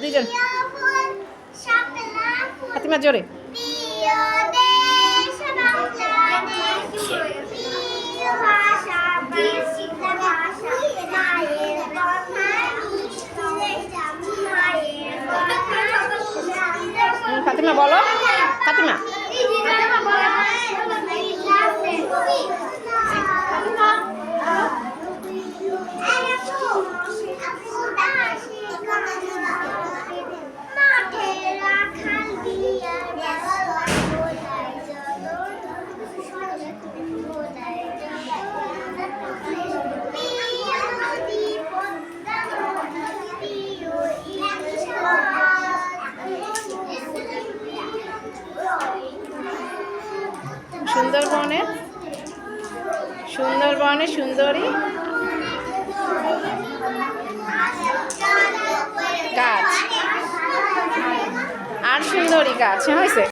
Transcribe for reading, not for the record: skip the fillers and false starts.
দুইজন ফাতিমা জোরে। ফাতিমা বলো, ফাতিমা সুন্দরবনে সুন্দরী গাছ আর সুন্দরী গাছ হয়েছে।